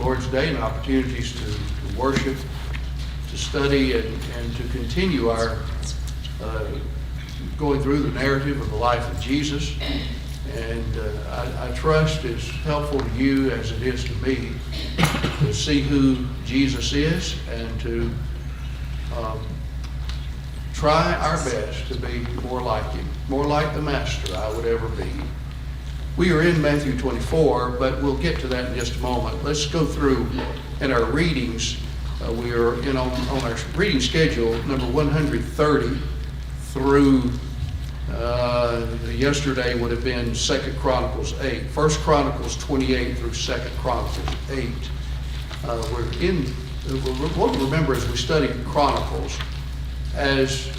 Lord's Day and opportunities to worship, to study, and to continue our going through the narrative of the life of Jesus. And I trust it's helpful to you as it is to me to see who Jesus is and to try our best to be more like him, more like the Master I would ever be. We are in Matthew 24, but we'll get to that in just a moment. Let's go through in our readings. We are on our reading schedule, number 130 through yesterday would have been 2 Chronicles 8. 1 Chronicles 28 through 2 Chronicles 8. What we remember as we study Chronicles, as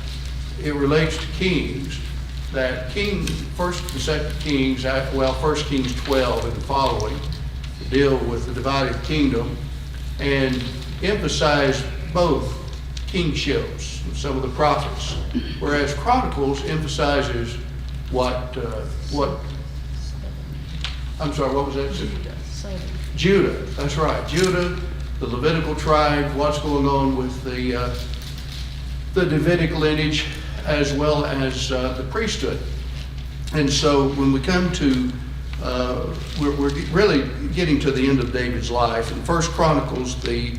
it relates to Kings, that First and Second Kings, 1 Kings 12 and following, deal with the divided kingdom and emphasize both kingships, some of the prophets, whereas Chronicles emphasizes what was that? Judah, that's right. Judah, the Levitical tribe, what's going on with the Davidic lineage, as well as the priesthood. And so when we come to, we're really getting to the end of David's life. In 1 Chronicles, the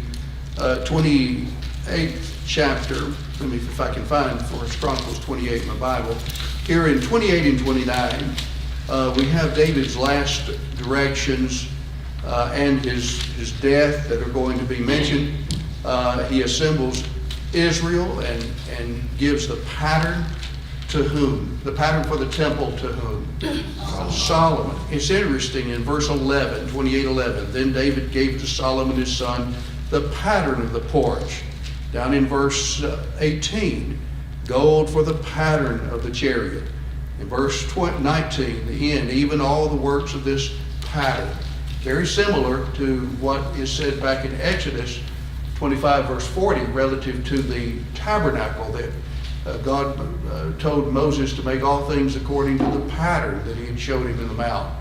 28th chapter, let me, if I can find 1 Chronicles 28 in my Bible. Here in 28 and 29, we have David's last directions and his death that are going to be mentioned. He assembles Israel and gives the pattern to whom? The pattern for the temple to whom? Solomon. It's interesting in verse 11, 28:11. Then David gave to Solomon his son the pattern of the porch. Down in verse 18, gold for the pattern of the chariot. In verse 19, the end, even all the works of this pattern. Very similar to what is said back in Exodus 25 verse 40 relative to the tabernacle that God told Moses to make all things according to the pattern that he had showed him in the mount.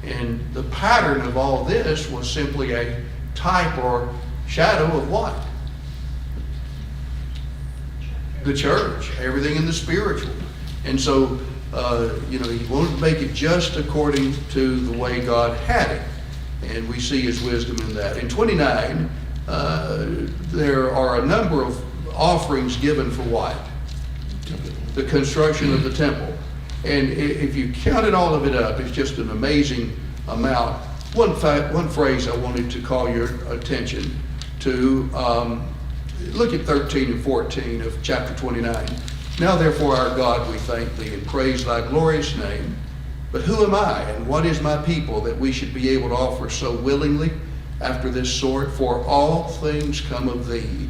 And the pattern of all this was simply a type or shadow of what? The church, everything in the spiritual. And so, he wanted to make it just according to the way God had it. And we see his wisdom in that. In 29, there are a number of offerings given for what? The construction of the temple. And if you counted all of it up, it's just an amazing amount. One phrase I wanted to call your attention to, look at 13 and 14 of chapter 29. Now therefore, our God, we thank thee and praise thy glorious name. But who am I and what is my people that we should be able to offer so willingly after this sort? For all things come of thee,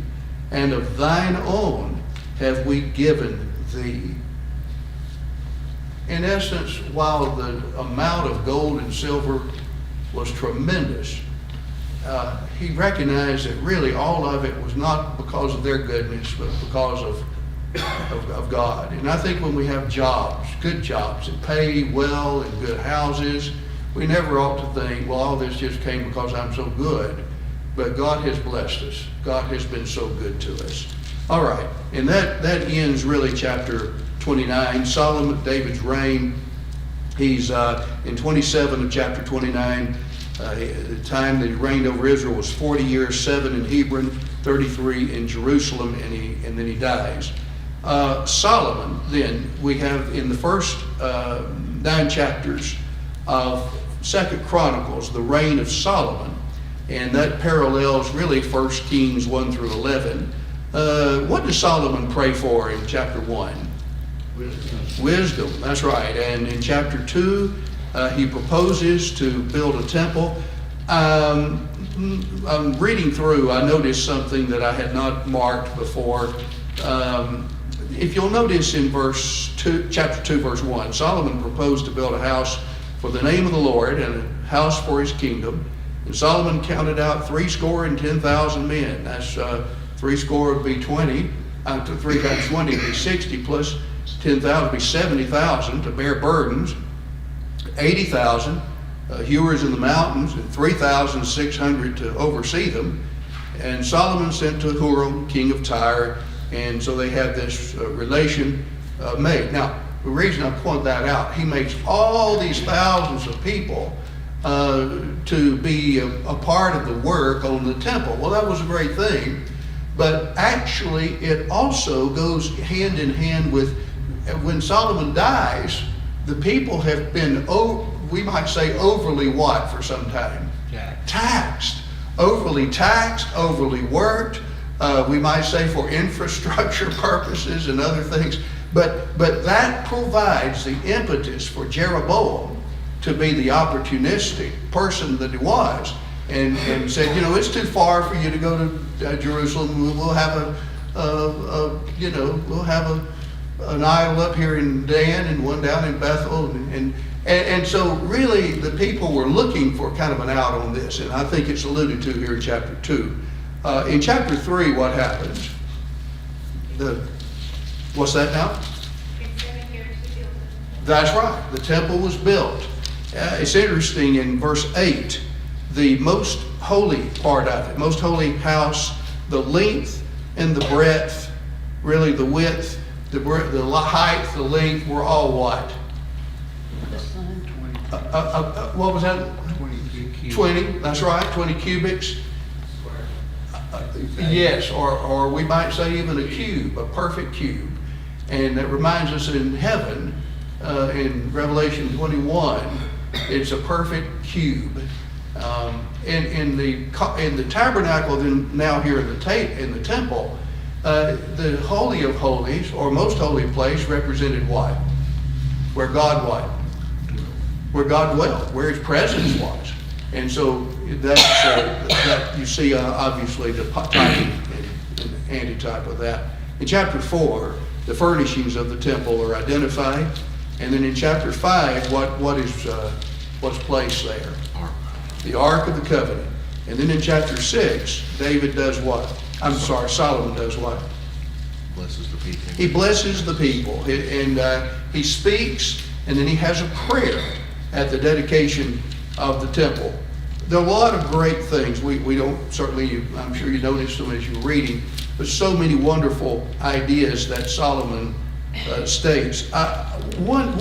and of thine own have we given thee. In essence, while the amount of gold and silver was tremendous, he recognized that really all of it was not because of their goodness, but because of God. And I think when we have jobs, good jobs that pay well in good houses, we never ought to think, well, all this just came because I'm so good. But God has blessed us. God has been so good to us. All right, and that ends really chapter 29. Solomon, David's reign. He's in 27 of chapter 29. The time that he reigned over Israel was 40 years, 7 in Hebron, 33 in Jerusalem, and then he dies. Solomon, then, we have in the first 9 chapters of 2 Chronicles, the reign of Solomon, and that parallels really 1 Kings 1 through 11. What does Solomon pray for in chapter 1? Wisdom, that's right. And in chapter 2, he proposes to build a temple. I'm reading through, I noticed something that I had not marked before. If you'll notice in chapter 2, verse 1, Solomon proposed to build a house for the name of the Lord and a house for his kingdom. And Solomon counted out 70,000 men. That's 70 would be 20. 3 times 20 would be 60, plus 10,000 would be 70,000 to bear burdens. 80,000 hewers in the mountains, and 3,600 to oversee them. And Solomon sent to Huram, king of Tyre, and so they had this relation made. Now, the reason I point that out, he makes all these thousands of people to be a part of the work on the temple. Well, that was a great thing, but actually it also goes hand in hand with when Solomon dies, the people have been, we might say, overly what for some time? Taxed. Overly taxed, overly worked. We might say for infrastructure purposes and other things. But that provides the impetus for Jeroboam to be the opportunistic person that he was, and said, it's too far for you to go to Jerusalem. We'll have we'll have an idol up here in Dan and one down in Bethel, and so really the people were looking for kind of an out on this, and I think it's alluded to here in chapter 2. In chapter 3, what happens? What's that now? That's right. The temple was built. It's interesting in verse 8, the most holy part of it, most holy house, the length and the breadth, really the width, the height, the length were all what? What was that? 20, that's right, 20 cubics. Yes, or we might say even a cube, a perfect cube. And that reminds us in heaven, in Revelation 21, it's a perfect cube. In the tabernacle, then now here in the temple, the Holy of Holies, or most holy place, represented what? Where God what? Where God dwelt, where His presence was. And so that's that you see obviously the type and antitype of that. In chapter 4, the furnishings of the temple are identified, and then in chapter 5, what's placed there? The Ark of the Covenant. And then in chapter 6, David does what? Solomon does what? Blesses the people. He blesses the people, and he speaks, and then he has a prayer at the dedication of the temple. There are a lot of great things. We don't, certainly, I'm sure you noticed them as you're reading, but so many wonderful ideas that Solomon states. One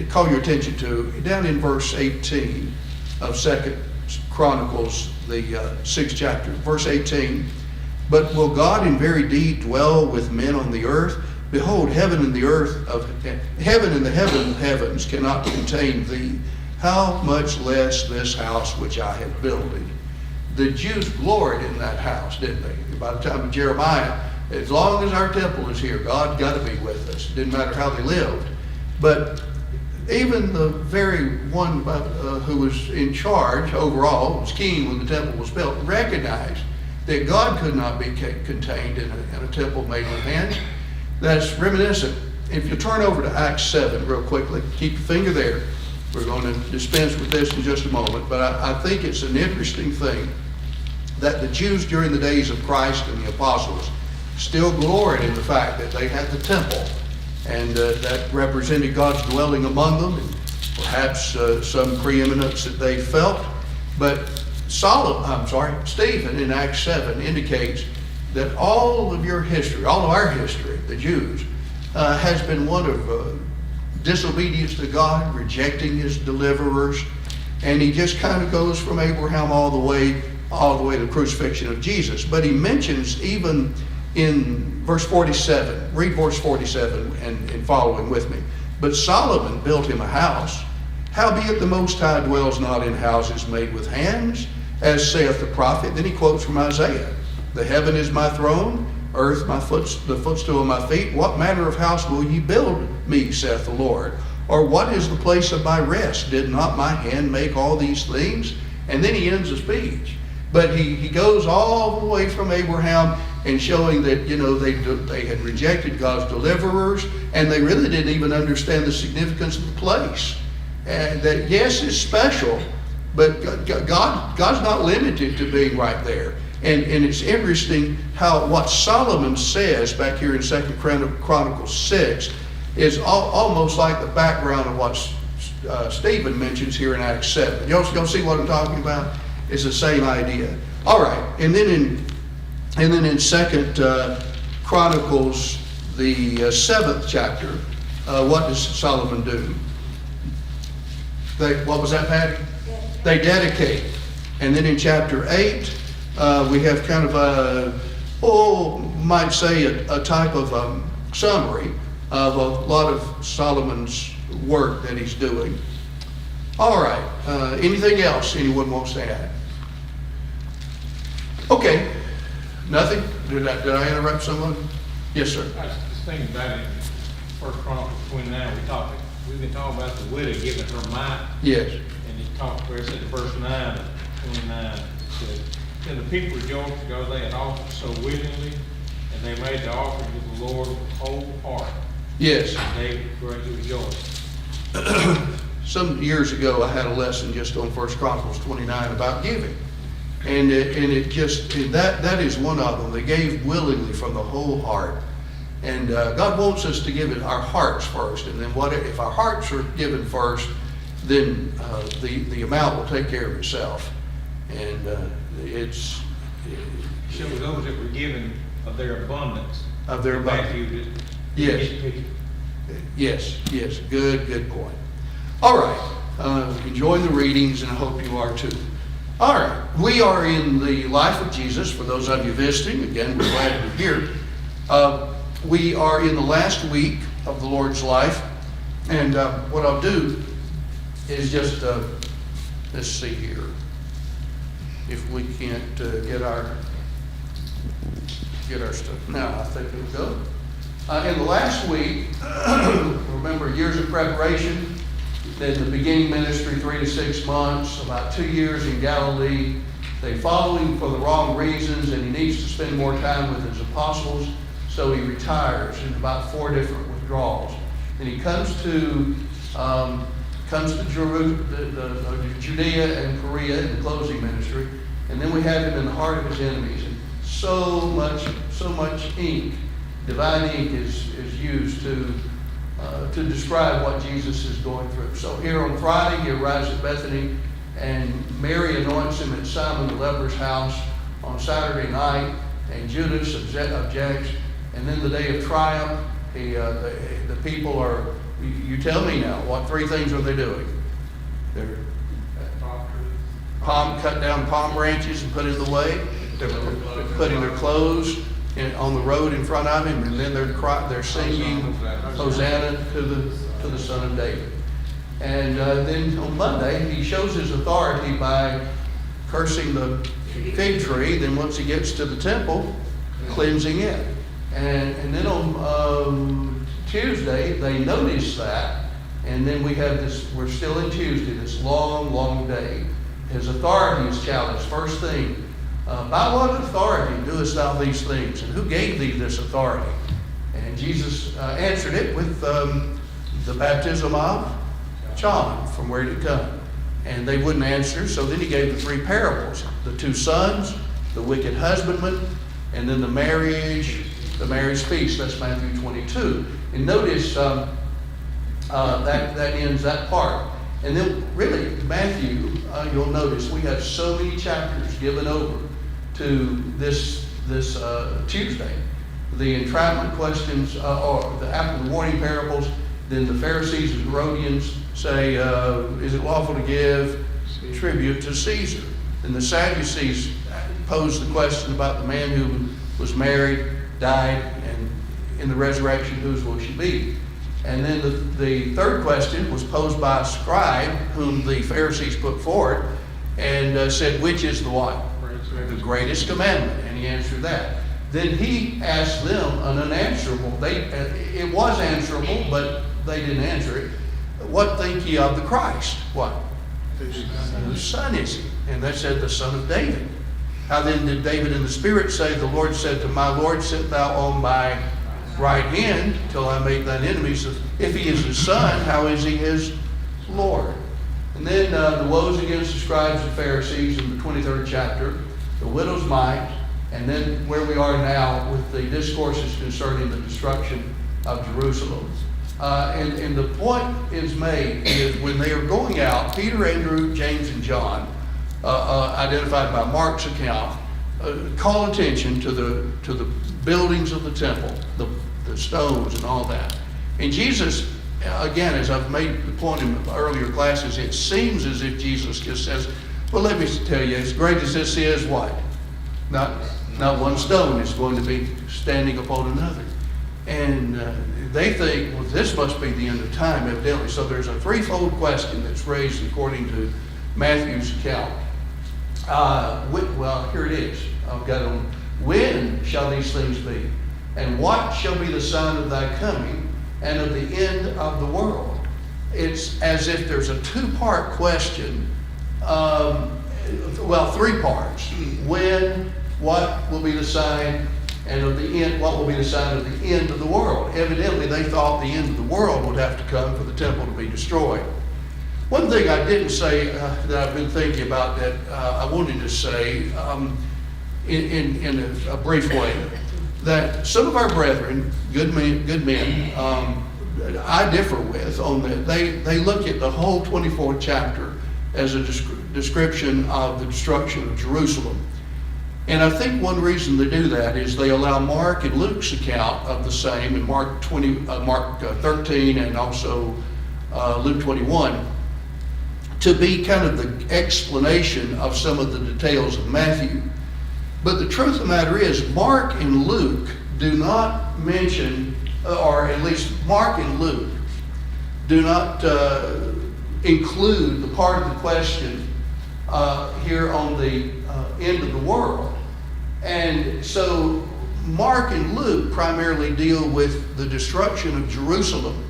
call your attention to, down in verse 18 of 2 Chronicles, the 6th chapter, verse 18. But will God in very deed dwell with men on the earth? Behold, heaven and the heaven of heavens cannot contain thee. How much less this house which I have builded? The Jews gloried in that house, didn't they? By the time of Jeremiah, as long as our temple is here, God's got to be with us. It didn't matter how they lived. But even the very one who was in charge overall, was king when the temple was built, recognized that God could not be contained in a temple made with hands. That's reminiscent. If you turn over to Acts 7 real quickly, keep your finger there. We're going to dispense with this in just a moment, but I think it's an interesting thing that the Jews during the days of Christ and the apostles still gloried in the fact that they had the temple, and that represented God's dwelling among them, and perhaps some preeminence that they felt. But Stephen in Acts 7 indicates that all of your history, all of our history, the Jews, has been one of disobedience to God, rejecting His deliverers, and he just kind of goes from Abraham all the way to the crucifixion of Jesus. But he mentions even in verse 47, read verse 47 and following with me. But Solomon built him a house. Howbeit the Most High dwells not in houses made with hands, as saith the prophet. Then he quotes from Isaiah. The heaven is my throne, earth the footstool of my feet. What manner of house will ye build me, saith the Lord? Or what is the place of my rest? Did not my hand make all these things? And then he ends the speech. But he goes all the way from Abraham and showing that, they had rejected God's deliverers, and they really didn't even understand the significance of the place. And that, yes, it's special, but God's not limited to being right there. And it's interesting how what Solomon says back here in 2 Chronicles 6 is almost like the background of what Stephen mentions here in Acts 7. Y'all see what I'm talking about? It's the same idea. All right, and then in 2 Chronicles, the 7th chapter, what does Solomon do? What was that, Patty? They dedicate. And then in chapter 8, we have kind of might say a type of summary of a lot of Solomon's work that he's doing. All right, anything else anyone wants to add? Okay, nothing? Did I interrupt someone? Yes, sir. I was just thinking about it, First Chronicles 29, we've been talking about the widow giving her mite, Yes. and he talked, where it said in verse 9 of 29, it said, "Then the people rejoiced because they had offered so willingly, and they made the offering to the Lord with whole heart. Yes. And David greatly rejoiced." Some years ago, I had a lesson just on 1 Chronicles 29 about giving. And that is one of them. They gave willingly from the whole heart. And God wants us to give it our hearts first. And then if our hearts are given first, then the amount will take care of itself. And So those that were given of their abundance. Of their abundance. Matthew did. Yes. Yes, good point. All right, enjoying the readings, and I hope you are too. All right, we are in the life of Jesus. For those of you visiting, again, we're glad you're here. We are in the last week of the Lord's life, and what I'll do is just, let's see here, if we can't get our stuff. Now, I think it'll go. In the last week, remember, years of preparation, then the beginning ministry, 3 to 6 months, about 2 years in Galilee. They follow him for the wrong reasons, and he needs to spend more time with his apostles, so he retires in about 4 different withdrawals. And he comes to Judea and Perea in the closing ministry, and then we have him in the heart of his enemies. And so much ink, divine ink, is used to describe what Jesus is going through. So here on Friday, he arrives at Bethany, and Mary anoints him at Simon the leper's house. On Saturday night, and Judas objects. And then the day of triumph, the people are, you tell me now, what 3 things are they doing? They're cut down palm branches and put in the way. They're putting their clothes on the road in front of him, and then they're singing Hosanna to the Son of David. And then on Monday, he shows his authority by cursing the fig tree. Then once he gets to the temple, cleansing it. And then on Tuesday, they notice that, and then we have this, we're still in Tuesday, this long day. His authority is challenged. First thing, by what authority doest thou these things? And who gave thee this authority? And Jesus answered it with the baptism of John, from where did it come? And they wouldn't answer, so then he gave the 3 parables. The 2 sons, the wicked husbandman, and then the marriage feast. That's Matthew 22. And notice that ends that part. And then really, Matthew, you'll notice we have so many chapters given over to this Tuesday. The entrapment questions, or after the warning parables, then the Pharisees and Herodians say, is it lawful to give tribute to Caesar? And the Sadducees pose the question about the man who was married, died, and in the resurrection, whose will she be? And then the third question was posed by a scribe, whom the Pharisees put forward, and said, which is the what? The greatest commandment. And he answered that. Then he asked them an unanswerable. It was answerable, but they didn't answer it. What think ye of the Christ? What? Whose son is he? And they said, the son of David. How then did David in the Spirit say, the Lord said to my Lord, sit thou on my right hand till I make thine enemies. If he is his son, how is he his Lord? And then the woes against the scribes and Pharisees in the 23rd chapter, the widow's mite, and then where we are now with the discourses concerning the destruction of Jerusalem. And the point is made is when they are going out, Peter, Andrew, James, and John, identified by Mark's account, call attention to the buildings of the temple, the stones and all that. And Jesus, again, as I've made the point in earlier classes, it seems as if Jesus just says, well, let me tell you, as great as this is, what? Not one stone is going to be standing upon another. And they think, well, this must be the end of time, evidently. So there's a threefold question that's raised according to Matthew's account. Well, here it is. I've got on. When shall these things be? And what shall be the sign of thy coming and of the end of the world? It's as if there's a two-part question. Well, three parts. When, what will be the sign, and of the end, what will be the sign of the end of the world? Evidently, they thought the end of the world would have to come for the temple to be destroyed. One thing I didn't say that I've been thinking about that I wanted to say in a brief way, that some of our brethren, good men, I differ with on that. They look at the whole 24th chapter as a description of the destruction of Jerusalem. And I think one reason they do that is they allow Mark and Luke's account of the same in Mark 13 and also Luke 21 to be kind of the explanation of some of the details of Matthew. But the truth of the matter is, Mark and Luke do not mention, or at least Mark and Luke do not include the part of the question here on the end of the world. And so Mark and Luke primarily deal with the destruction of Jerusalem.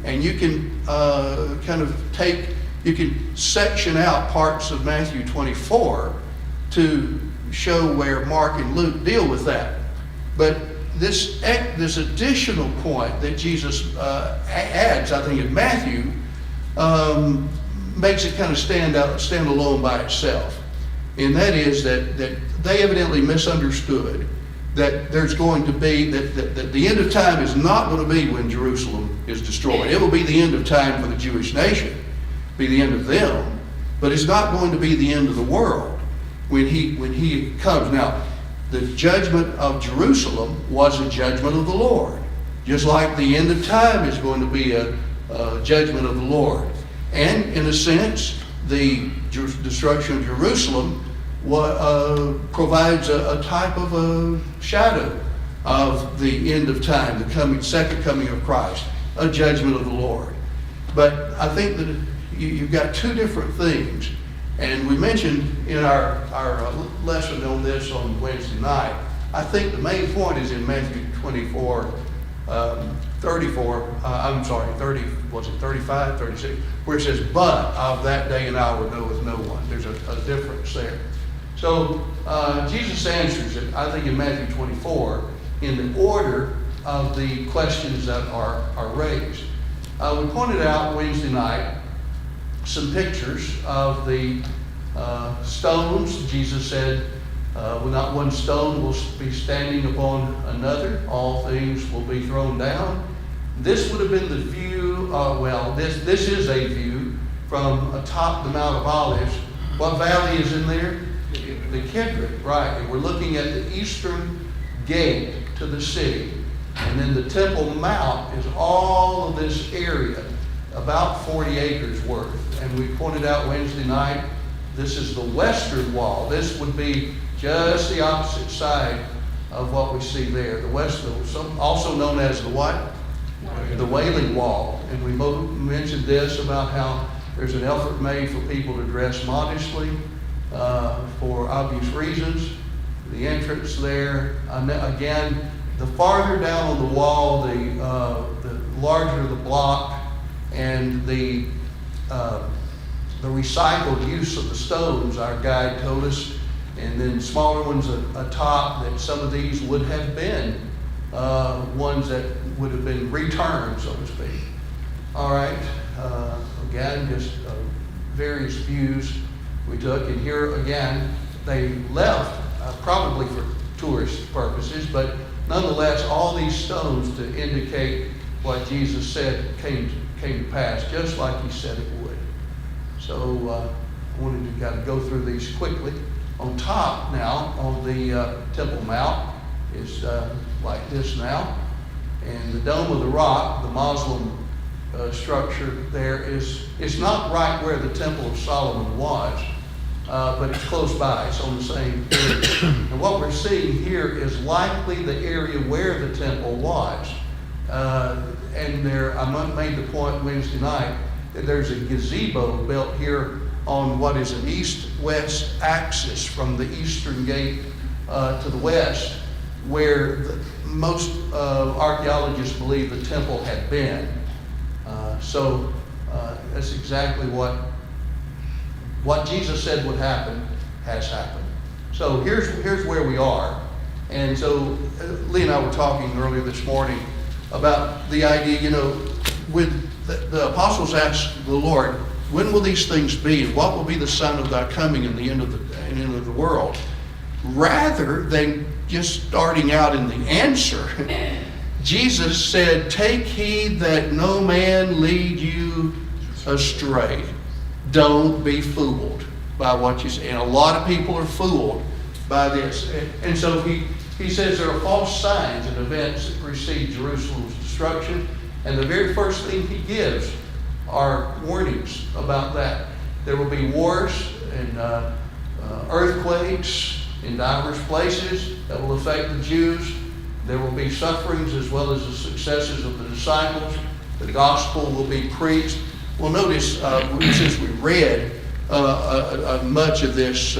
And you can you can section out parts of Matthew 24 to show where Mark and Luke deal with that. But this additional point that Jesus adds, I think, in Matthew, makes it kind of stand alone by itself. And that is that they evidently misunderstood that there's going to be, that the end of time is not going to be when Jerusalem is destroyed. It will be the end of time for the Jewish nation, be the end of them, but it's not going to be the end of the world when he comes. Now, the judgment of Jerusalem was a judgment of the Lord, just like the end of time is going to be a judgment of the Lord. And in a sense, the destruction of Jerusalem provides a type of a shadow of the end of time, the second coming of Christ, a judgment of the Lord. But I think that you've got two different things. And we mentioned in our lesson on this on Wednesday night, I think the main point is in Matthew 24, 34, I'm sorry, 30, was it 35, 36, where it says, but of that day and hour knoweth no one. There's a difference there. So Jesus answers it, I think in Matthew 24, in the order of the questions that are raised. We pointed out Wednesday night some pictures of the stones. Jesus said, not one stone will be standing upon another. All things will be thrown down. This would have been the view, this is a view from atop the Mount of Olives. What valley is in there? The Kidron, right. And we're looking at the eastern gate to the city. And then the Temple Mount is all of this area, about 40 acres worth. And we pointed out Wednesday night, this is the western wall. This would be just the opposite side of what we see there. The west, also known as the what? The Wailing Wall. And we mentioned this about how there's an effort made for people to dress modestly for obvious reasons. The entrance there, again, the farther down on the wall, the larger the block, and the recycled use of the stones, our guide told us, and then smaller ones atop, that some of these would have been ones that would have been returned, so to speak. All right, again, just various views we took, and here again, they left probably for tourist purposes, but nonetheless, all these stones to indicate what Jesus said came to pass, just like he said it would. So I wanted to kind of go through these quickly. On top now, on the Temple Mount, is like this now. And the Dome of the Rock, the Muslim structure there, it's not right where the Temple of Solomon was, but it's close by. It's on the same area. And what we're seeing here is likely the area where the temple was. And there, I made the point Wednesday night that there's a gazebo built here on what is an east-west axis from the eastern gate to the west, where most archaeologists believe the temple had been. So that's exactly what Jesus said would happen has happened. So here's where we are. And so Lee and I were talking earlier this morning about the idea, when the apostles asked the Lord, when will these things be? And what will be the sign of thy coming and the end of the world? Rather than just starting out in the answer, Jesus said, take heed that no man lead you astray. Don't be fooled by what you say. And a lot of people are fooled by this. And so he says there are false signs and events that precede Jerusalem's destruction. And the very first thing he gives are warnings about that. There will be wars and earthquakes in diverse places that will affect the Jews. There will be sufferings as well as the successes of the disciples. The gospel will be preached. Well, notice, since we read much of this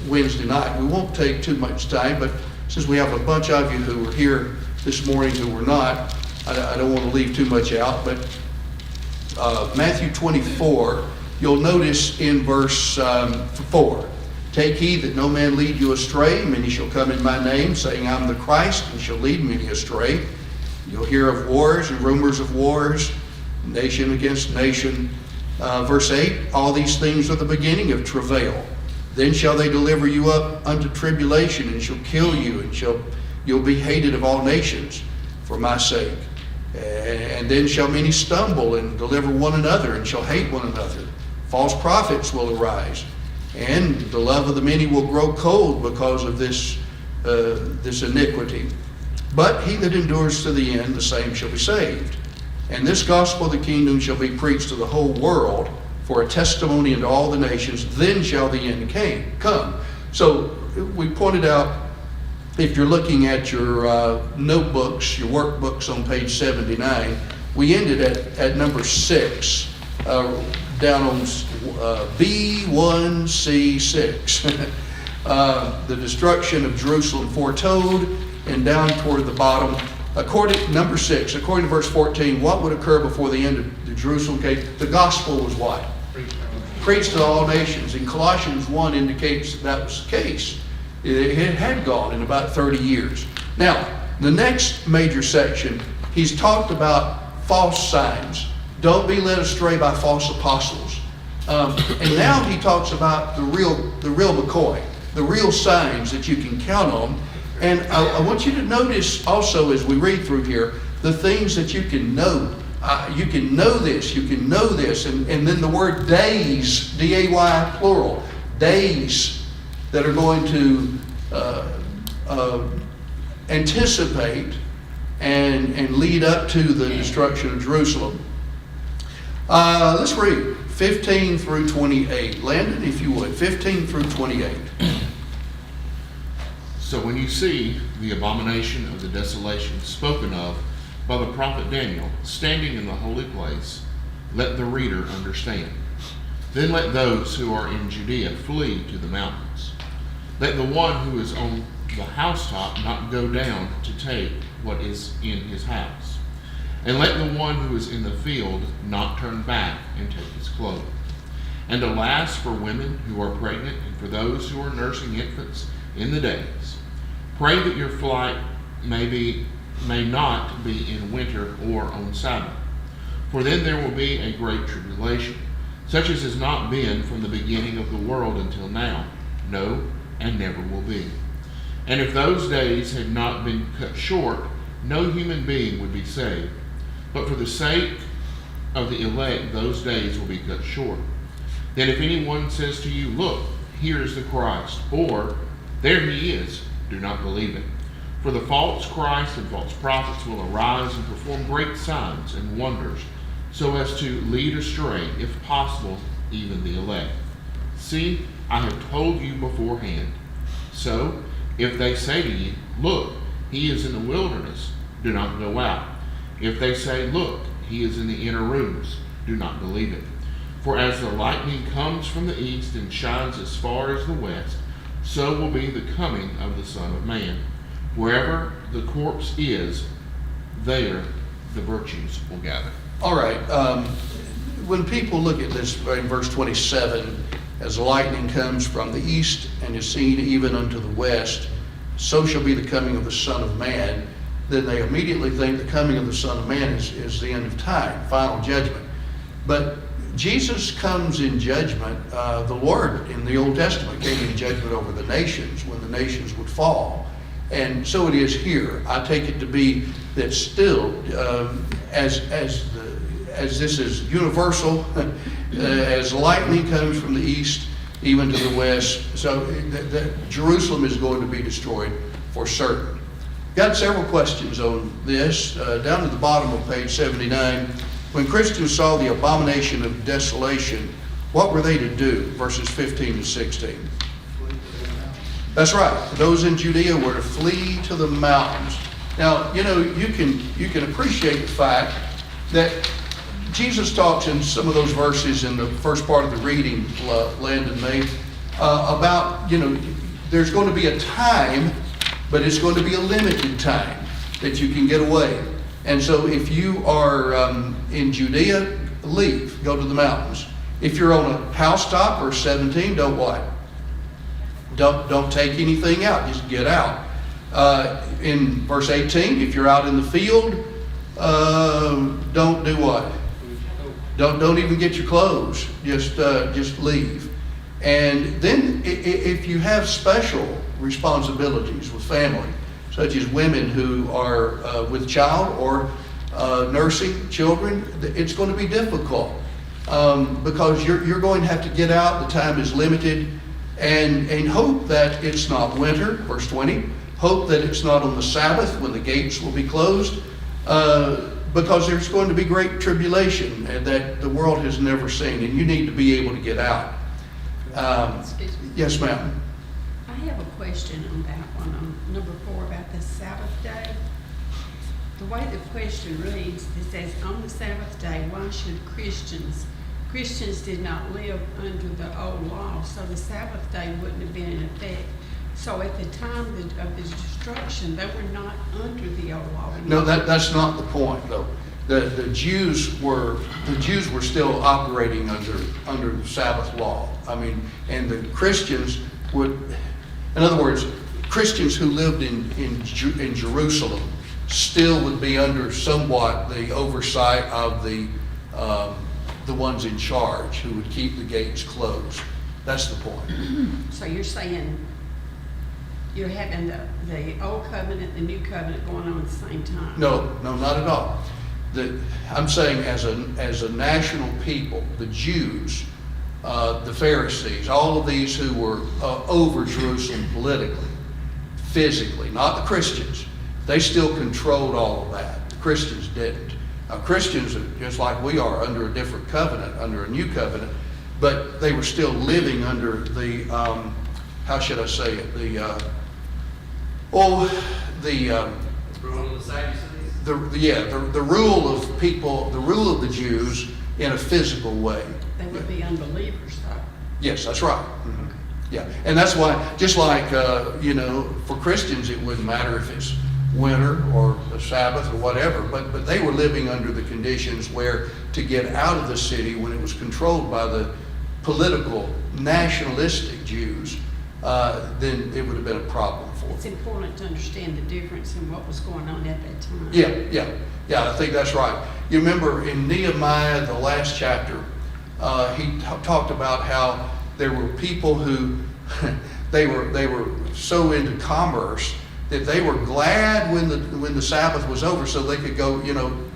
Wednesday night, we won't take too much time, but since we have a bunch of you who were here this morning who were not, I don't want to leave too much out, but Matthew 24, you'll notice in verse 4, take heed that no man lead you astray. Many shall come in my name, saying, I'm the Christ, and shall lead many astray. You'll hear of wars and rumors of wars, nation against nation. Verse 8, all these things are the beginning of travail. Then shall they deliver you up unto tribulation, and shall kill you, and you'll be hated of all nations for my sake. And then shall many stumble and deliver one another, and shall hate one another. False prophets will arise, and the love of the many will grow cold because of this iniquity. But he that endures to the end, the same shall be saved. And this gospel of the kingdom shall be preached to the whole world for a testimony unto all the nations. Then shall the end come. So we pointed out, if you're looking at your notebooks, your workbooks on page 79, we ended at number 6, down on B1C6. The destruction of Jerusalem foretold, and down toward the bottom, number 6, according to verse 14, what would occur before the end of the Jerusalem came? The gospel was what? Preached to all nations. And Colossians 1 indicates that was the case. It had gone in about 30 years. Now, the next major section, he's talked about false signs. Don't be led astray by false apostles. And now he talks about the real McCoy, the real signs that you can count on. And I want you to notice also as we read through here, the things that you can know. You can know this, you can know this. And then the word days, D-A-Y plural, days that are going to anticipate and lead up to the destruction of Jerusalem. Let's read 15 through 28. Landon, if you would, 15 through 28. So when you see the abomination of the desolation spoken of by the prophet Daniel standing in the holy place, let the reader understand. Then let those who are in Judea flee to the mountains. Let the one who is on the housetop not go down to take what is in his house. And let the one who is in the field not turn back and take his clothing. And alas for women who are pregnant and for those who are nursing infants in the days. Pray that your flight may not be in winter or on Sabbath. For then there will be a great tribulation, such as has not been from the beginning of the world until now, no, and never will be. And if those days had not been cut short, no human being would be saved. But for the sake of the elect, those days will be cut short. Then if anyone says to you, look, here is the Christ, or there he is, do not believe it. For the false Christ and false prophets will arise and perform great signs and wonders, so as to lead astray, if possible, even the elect. See, I have told you beforehand. So, if they say to you, look, he is in the wilderness, do not go out. If they say, look, he is in the inner rooms, do not believe it. For as the lightning comes from the east and shines as far as the west, so will be the coming of the Son of Man. Wherever the corpse is, there the virtues will gather. All right. When people look at this in verse 27, as the lightning comes from the east and is seen even unto the west, so shall be the coming of the Son of Man, then they immediately think the coming of the Son of Man is the end of time, final judgment. But Jesus comes in judgment. The Lord in the Old Testament came in judgment over the nations when the nations would fall. And so it is here. I take it to be that still, as this is universal, as lightning comes from the east even to the west, so that Jerusalem is going to be destroyed for certain. Got several questions on this. Down at the bottom of page 79, when Christians saw the abomination of desolation, what were they to do? Verses 15 to 16. That's right. Those in Judea were to flee to the mountains. Now, you know, you can appreciate the fact that Jesus talks in some of those verses in the first part of the reading, Landon made, about, you know, there's going to be a time, but it's going to be a limited time that you can get away. And so if you are in Judea, leave, go to the mountains. If you're on a housetop, verse 17, don't what? Don't take anything out, just get out. In verse 18, if you're out in the field, don't do what? Don't even get your clothes. Just leave. And then if you have special responsibilities with family, such as women who are with child or nursing children, it's going to be difficult because you're going to have to get out. The time is limited. And hope that it's not winter, verse 20. Hope that it's not on the Sabbath when the gates will be closed, because there's going to be great tribulation that the world has never seen, and you need to be able to get out. Excuse me. Yes, ma'am. I have a question on that one, on number 4 about the Sabbath day. The way the question reads, it says, on the Sabbath day, why should Christians did not live under the old law, so the Sabbath day wouldn't have been in effect. So at the time of the destruction, they were not under the old law. No, that's not the point, though. The Jews were still operating under the Sabbath law. I mean, and the Christians would, in other words, Christians who lived in Jerusalem still would be under somewhat the oversight of the ones in charge who would keep the gates closed. That's the point. So you're saying you're having the old covenant, the new covenant going on at the same time? No, not at all. I'm saying as a national people, the Jews, the Pharisees, all of these who were over Jerusalem politically, physically, not the Christians, they still controlled all of that. The Christians didn't. Christians are just like we are, under a different covenant, under a new covenant, but they were still living under the, how should I say it, the rule of the Sadducees? The rule of people, the rule of the Jews in a physical way. They would be unbelievers, though. Yes, that's right. Mm-hmm. Yeah, and that's why, just like, for Christians, it wouldn't matter if it's winter or the Sabbath or whatever, but they were living under the conditions where to get out of the city when it was controlled by the political, nationalistic Jews, then it would have been a problem for them. It's important to understand the difference in what was going on at that time. Yeah, I think that's right. You remember in Nehemiah, the last chapter, he talked about how there were people who they were so into commerce that they were glad when the Sabbath was over, so they could go,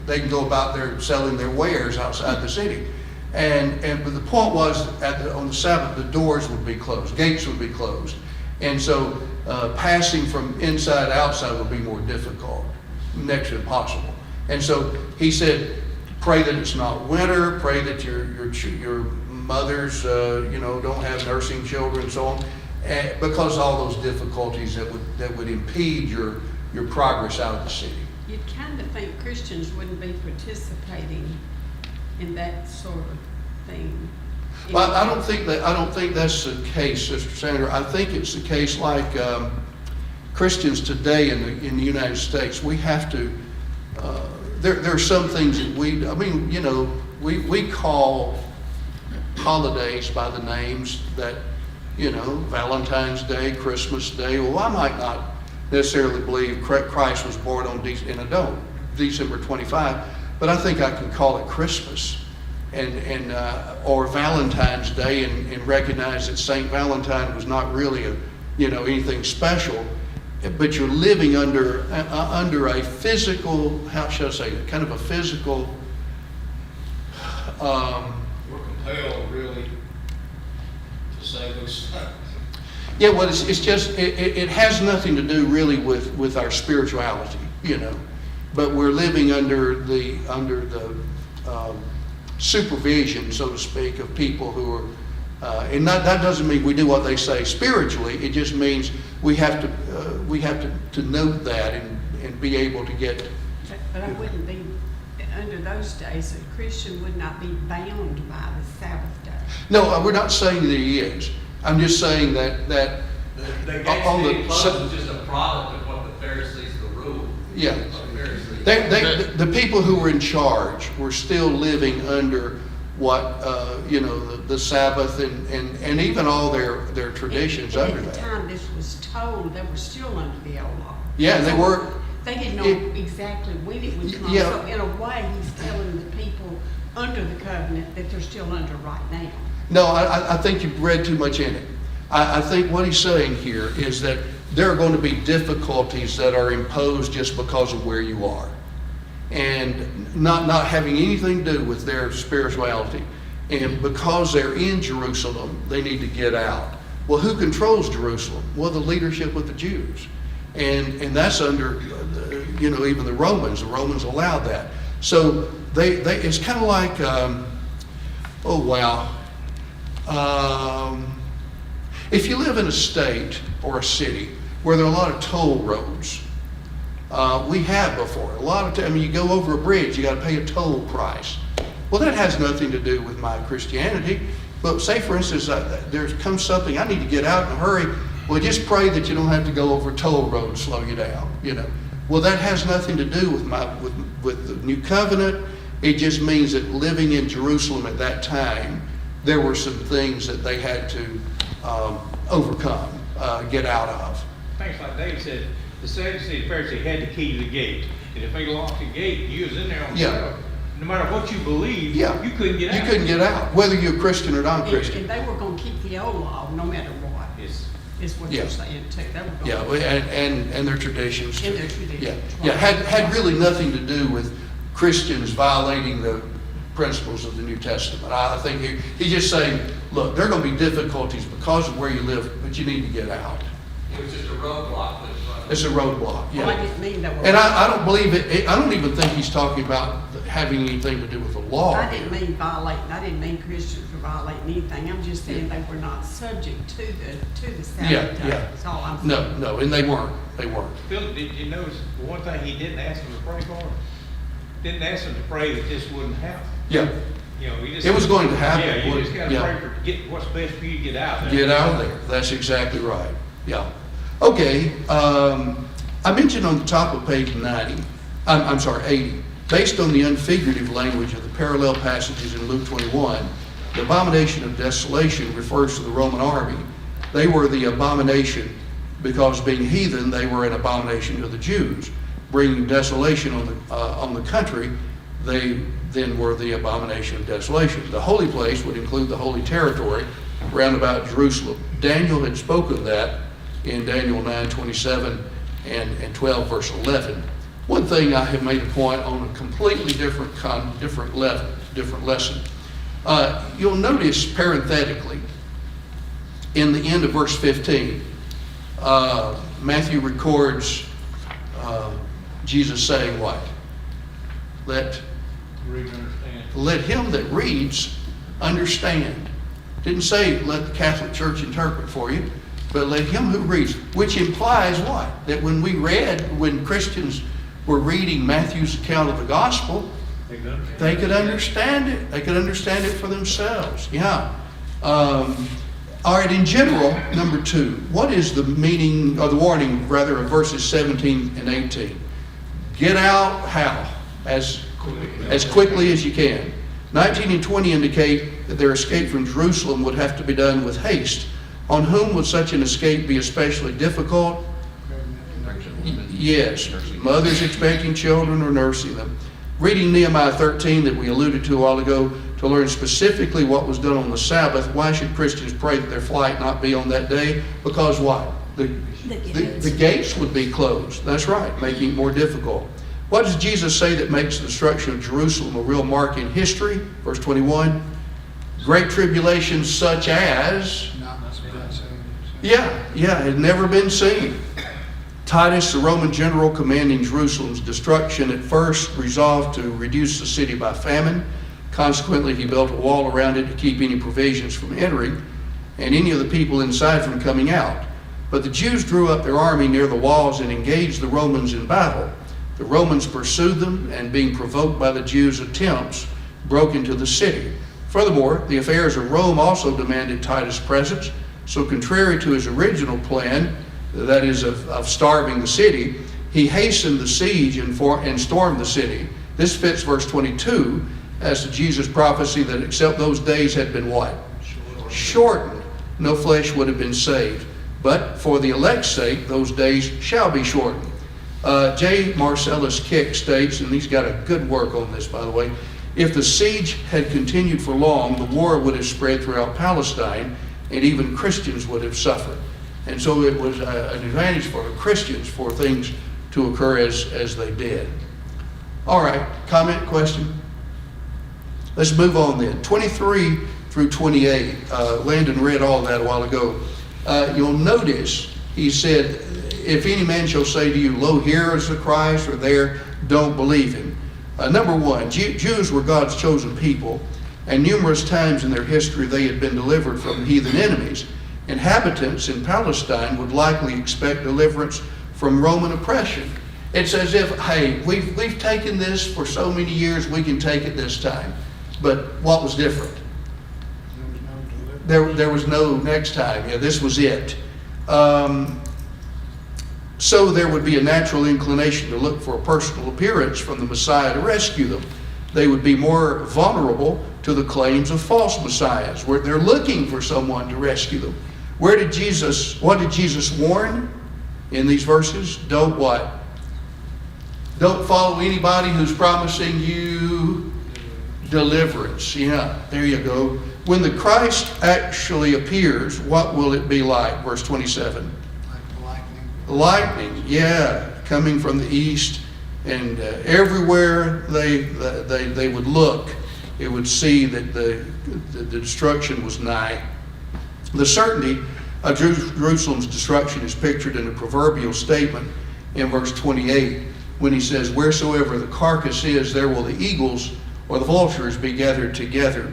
they can go about there selling their wares outside the city. But the point was, on the Sabbath, the doors would be closed, gates would be closed. And so passing from inside to outside would be more difficult, next to impossible. And so he said, pray that it's not winter, pray that your mothers, don't have nursing children and so on, because all those difficulties that would impede your progress out of the city. You'd kind of think Christians wouldn't be participating in that sort of thing. Well, I don't think that's the case, Sister Sandra. I think it's the case like Christians today in the United States. We have to. There are some things that we call holidays by the names that, Valentine's Day, Christmas Day. Well, I might not necessarily believe Christ was born on December 25, but I think I can call it Christmas. Or Valentine's Day and recognize that Saint Valentine was not really anything special, but you're living under a physical, how should I say it, kind of a physical. We're compelled really to say those things. Yeah, well, it's just it has nothing to do really with our spirituality, but we're living under the supervision, so to speak, of people who are, and that doesn't mean we do what they say spiritually. It just means we have to note that and be able to get. But I wouldn't be, under those days, a Christian would not be bound by the Sabbath day. No, we're not saying that he is. I'm just saying that The gates being closed is just a product of what the Pharisees, the rule. Yeah. Of the Pharisees. The people who were in charge were still living under what, the Sabbath and even all their traditions And under at the that. time this was told, they were still under the old law. Yeah, they were. They didn't know exactly when it would come. Yeah. So in a way, he's telling the people under the covenant that they're still under right now. No, I think you've read too much in it. I think what he's saying here is that there are going to be difficulties that are imposed just because of where you are. And not having anything to do with their spirituality. And because they're in Jerusalem, they need to get out. Well, who controls Jerusalem? Well, the leadership of the Jews. And that's under, even the Romans. The Romans allowed that. So it's kind of like, if you live in a state or a city where there are a lot of toll roads, we have before. A lot of time, you go over a bridge, you got to pay a toll price. Well, that has nothing to do with my Christianity. But say, for instance, there comes something, I need to get out in a hurry. Well, just pray that you don't have to go over a toll road and slow you down. Well, that has nothing to do with the new covenant. It just means that living in Jerusalem at that time, there were some things that they had to overcome, get out of. Things like David said, the Sadducee and Pharisee had the key to the gate. And if they locked the gate, you was in there on yourself. No matter what you believe, you couldn't get out. You couldn't get out, whether you're Christian or non-Christian. And they were going to keep the old law no matter what. Is what you're saying too. They were going and their traditions. And their traditions. Yeah, had really nothing to do with Christians violating the principles of the New Testament. I think he's just saying, look, there are going to be difficulties because of where you live, but you need to get out. It was just a roadblock. It's a roadblock. Yeah. Well, I didn't mean that. And I don't believe it. I don't even think he's talking about having anything to do with the law. I didn't mean violating. I didn't mean Christians were violating anything. I'm just saying they were not subject to the Sabbath day. That's all I'm saying. No, and they weren't. Philip, did you notice one thing he didn't ask them to pray for? Didn't ask them to pray that this wouldn't happen. Yeah. He just, It was going to happen. Yeah, you just got to Yeah. pray for get what's best for you to get out of there. Get out of there. That's exactly right. Yeah. Okay. I mentioned on the top of page 80, based on the unfigurative language of the parallel passages in Luke 21, the abomination of desolation refers to the Roman army. They were the abomination because, being heathen, they were an abomination to the Jews. Bringing desolation on the country, they then were the abomination of desolation. The holy place would include the holy territory round about Jerusalem. Daniel had spoken that in Daniel 9:27 and 12 verse 11. One thing I have made a point on a completely different lesson. You'll notice parenthetically in the end of verse 15, Matthew records Jesus saying what? Read and understand. Let him that reads understand. Didn't say let the Catholic Church interpret for you, but let him who reads, which implies what? That when Christians were reading Matthew's account of the gospel, they could understand it. They could understand it for themselves. Yeah. All right, in general, number 2, what is the meaning, or the warning, rather, of verses 17 and 18? Get out how? As quickly as you can. 19 and 20 indicate that their escape from Jerusalem would have to be done with haste. On whom would such an escape be especially difficult? Yes, mothers expecting children or nursing them. Reading Nehemiah 13 that we alluded to a while ago to learn specifically what was done on the Sabbath, why should Christians pray that their flight not be on that day? Because what? The gates would be closed. That's right, making it more difficult. What does Jesus say that makes the destruction of Jerusalem a real mark in history? Verse 21, great tribulations such as... had never been seen. Titus, the Roman general commanding Jerusalem's destruction, at first resolved to reduce the city by famine. Consequently, he built a wall around it to keep any provisions from entering and any of the people inside from coming out. But the Jews drew up their army near the walls and engaged the Romans in battle. The Romans pursued them and, being provoked by the Jews' attempts, broke into the city. Furthermore, the affairs of Rome also demanded Titus' presence. So contrary to his original plan, that is of starving the city, he hastened the siege and stormed the city. This fits verse 22 as to Jesus' prophecy that except those days had been what? Shortened, no flesh would have been saved. But for the elect's sake, those days shall be shortened. J. Marcellus Kick states, and he's got a good work on this, by the way, if the siege had continued for long, the war would have spread throughout Palestine, and even Christians would have suffered. And so it was an advantage for the Christians for things to occur as they did. All right, comment, question? Let's move on then. 23 through 28. Landon read all that a while ago. You'll notice he said, if any man shall say to you, lo, here is the Christ, or there, don't believe him. Number one, Jews were God's chosen people, and numerous times in their history they had been delivered from heathen enemies. Inhabitants in Palestine would likely expect deliverance from Roman oppression. It's as if, hey, we've taken this for so many years, we can take it this time. But what was different? There was no next time. Yeah, this was it. So there would be a natural inclination to look for a personal appearance from the Messiah to rescue them. They would be more vulnerable to the claims of false messiahs, where they're looking for someone to rescue them. What did Jesus warn in these verses? Don't what? Don't follow anybody who's promising you deliverance. Yeah, there you go. When the Christ actually appears, what will it be like? Verse 27. Like lightning, yeah, coming from the east, and everywhere they would look, it would see that the destruction was nigh. The certainty of Jerusalem's destruction is pictured in a proverbial statement in verse 28 when he says, wheresoever the carcass is, there will the eagles or the vultures be gathered together.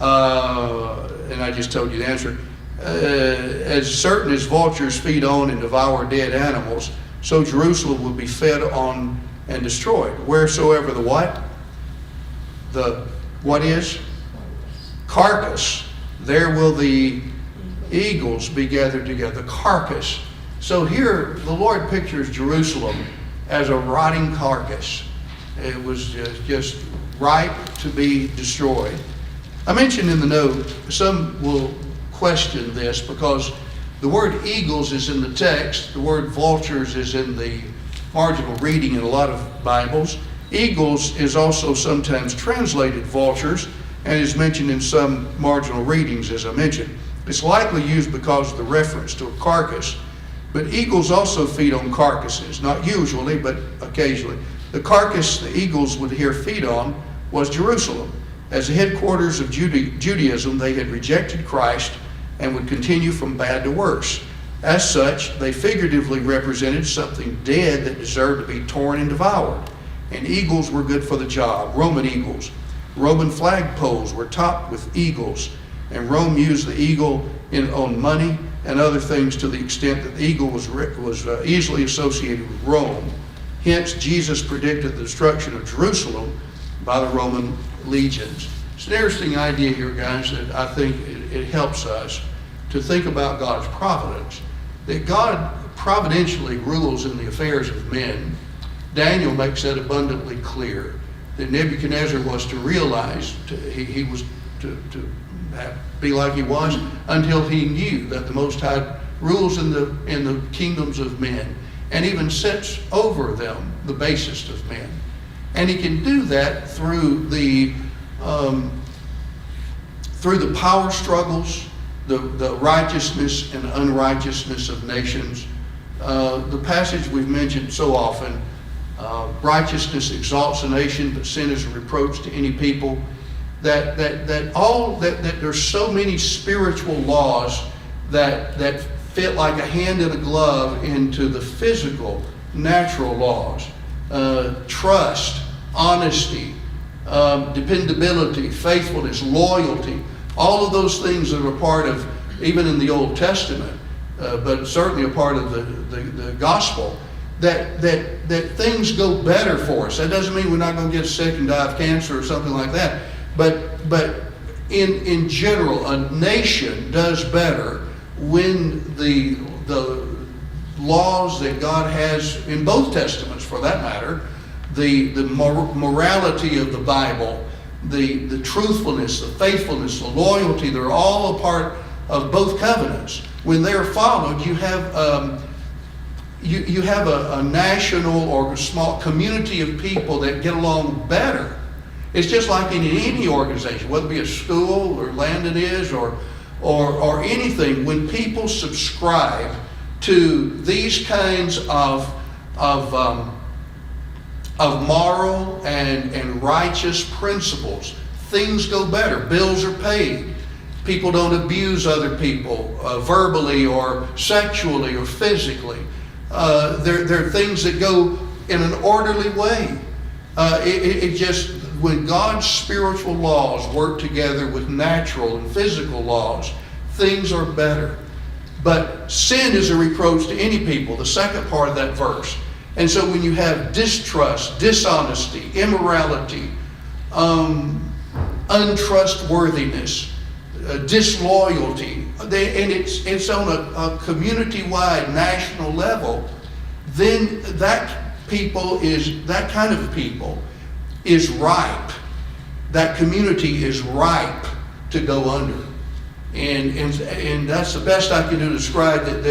And I just told you the answer. As certain as vultures feed on and devour dead animals, so Jerusalem will be fed on and destroyed. Wheresoever the what? The what is? Carcass. There will the eagles be gathered together. The carcass. So here the Lord pictures Jerusalem as a rotting carcass. It was just ripe to be destroyed. I mentioned in the note, some will question this because the word eagles is in the text, the word vultures is in the marginal reading in a lot of Bibles. Eagles is also sometimes translated vultures and is mentioned in some marginal readings, as I mentioned. It's likely used because of the reference to a carcass. But eagles also feed on carcasses, not usually, but occasionally. The carcass the eagles would here feed on was Jerusalem. As the headquarters of Judaism, they had rejected Christ and would continue from bad to worse. As such, they figuratively represented something dead that deserved to be torn and devoured. And eagles were good for the job, Roman eagles. Roman flagpoles were topped with eagles, and Rome used the eagle on money and other things to the extent that the eagle was easily associated with Rome. Hence, Jesus predicted the destruction of Jerusalem by the Roman legions. It's an interesting idea here, guys, that I think it helps us to think about God's providence, that God providentially rules in the affairs of men. Daniel makes that abundantly clear, that Nebuchadnezzar was to realize, he was to be like he was until he knew that the Most High rules in the kingdoms of men and even sets over them the basest of men. And he can do that through the power struggles, the righteousness and unrighteousness of nations. The passage we've mentioned so often, righteousness exalts a nation, but sin is a reproach to any people. That there's so many spiritual laws that fit like a hand in a glove into the physical, natural laws. Trust, honesty, dependability, faithfulness, loyalty, all of those things that are a part of, even in the Old Testament, but certainly a part of the gospel, that things go better for us. That doesn't mean we're not going to get sick and die of cancer or something like that. But in general, a nation does better when the laws that God has in both testaments, for that matter, the morality of the Bible, the truthfulness, the faithfulness, the loyalty, they're all a part of both covenants. When they're followed, you have a national or a small community of people that get along better. It's just like in any organization, whether it be a school or Landon is or anything. When people subscribe to these kinds of moral and righteous principles, things go better. Bills are paid. People don't abuse other people verbally or sexually or physically. There are things that go in an orderly way. It just, when God's spiritual laws work together with natural and physical laws, things are better. But sin is a reproach to any people, the second part of that verse. And so when you have distrust, dishonesty, immorality, untrustworthiness, disloyalty, and it's on a community-wide national level, then that kind of people is ripe. That community is ripe to go under. And that's the best I can do to describe that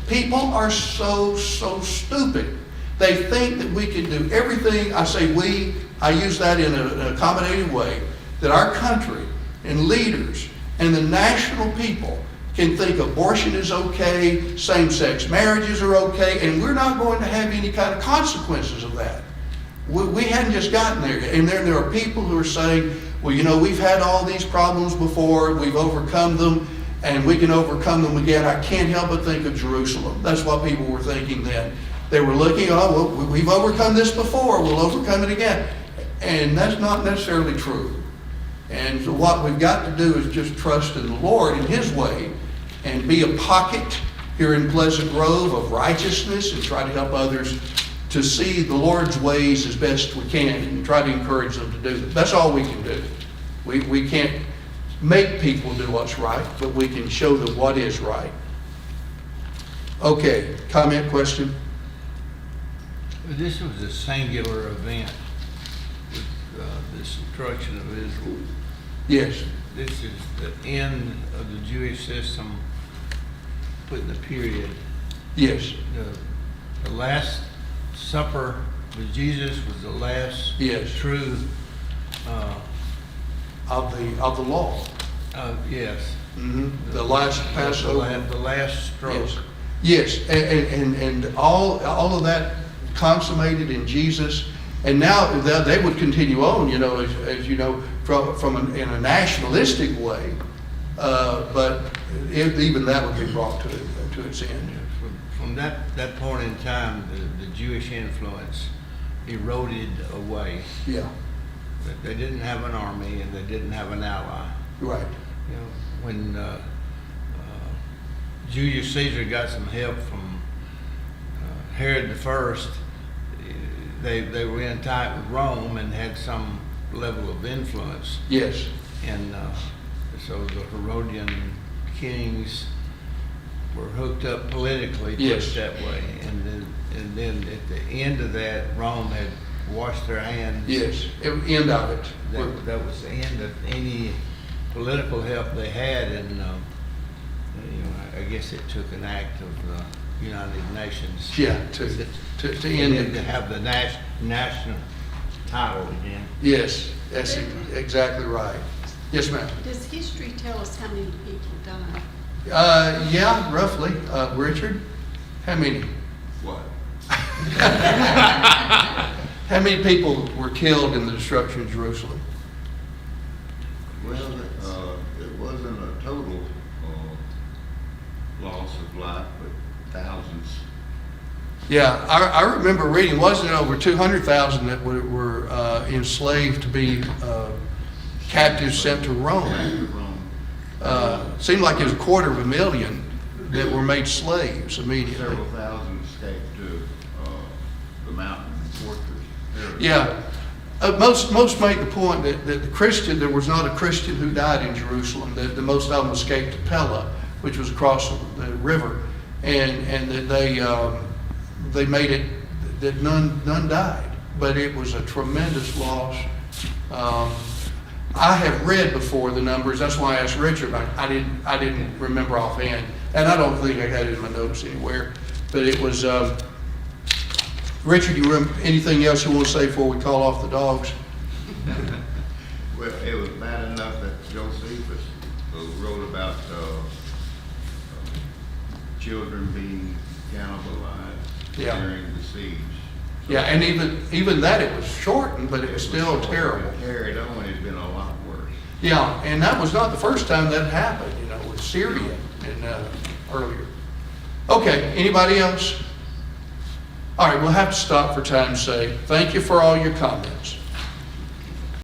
people are so stupid. They think that we can do everything. I say we, I use that in an accommodating way, that our country and leaders and the national people can think abortion is okay, same-sex marriages are okay, and we're not going to have any kind of consequences of that. We hadn't just gotten there yet. And there are people who are saying, well, you know, we've had all these problems before, we've overcome them, and we can overcome them again. I can't help but think of Jerusalem. That's what people were thinking then. They were looking, oh, well, we've overcome this before, we'll overcome it again. And that's not necessarily true. And so what we've got to do is just trust in the Lord in His way and be a pocket here in Pleasant Grove of righteousness and try to help others to see the Lord's ways as best we can and try to encourage them to do it. That's all we can do. We can't make people do what's right, but we can show them what is right. Okay, comment, question? This was a singular event with the destruction of Israel. Yes. This is the end of the Jewish system, putting a period. Yes. The Last Supper with Jesus was the last true of the law. Yes. The last Passover. The last stroke. Yes, and all of that consummated in Jesus. And now they would continue on, you know, as you know, in a nationalistic way. But even that would be brought to its end. From that point in time, the Jewish influence eroded away. Yeah, They didn't have an army and they didn't have an ally. right. You know, when Julius Caesar got some help from Herod the First, they were in tight with Rome and had some level of influence. Yes, And so the Herodian kings were hooked up politically, put Yes. it that way. And then at the end of that, Rome had washed their hands. yes, end of it. That was the end of any political help they had, and you know, I guess it took an act of the United Nations. Yeah, to end And to it. have the national title again. Yes, that's exactly right. Yes, ma'am. Does history tell us how many people died? Yeah, roughly. Richard, how many? What? How many people were killed in the destruction of Jerusalem? Well, it wasn't a total loss of life, but thousands. Yeah, I remember reading, wasn't it over 200,000 that were enslaved to be captives sent to Rome? Seemed like it was 250,000 that were made slaves immediately. Several thousand escaped to the mountain fortress area. Yeah. Most make the point that there was not a Christian who died in Jerusalem. That the most of them escaped to Pella, which was across the river, and that they made it that none died. But it was a tremendous loss. I have read before the numbers. That's why I asked Richard. I didn't remember offhand, and I don't think I had it in my notes anywhere. But it was. Richard, you remember anything else you want to say before we call off the dogs? Well, it was bad enough that Josephus wrote about children being cannibalized during the siege. So Yeah, and even that, it was shortened, but it was still short. terrible. Carried on, it's been a lot worse. Yeah, and that was not the first time that happened, you know, with Syria and earlier. Okay, anybody else? All right, we'll have to stop for time's sake. Thank you for all your comments.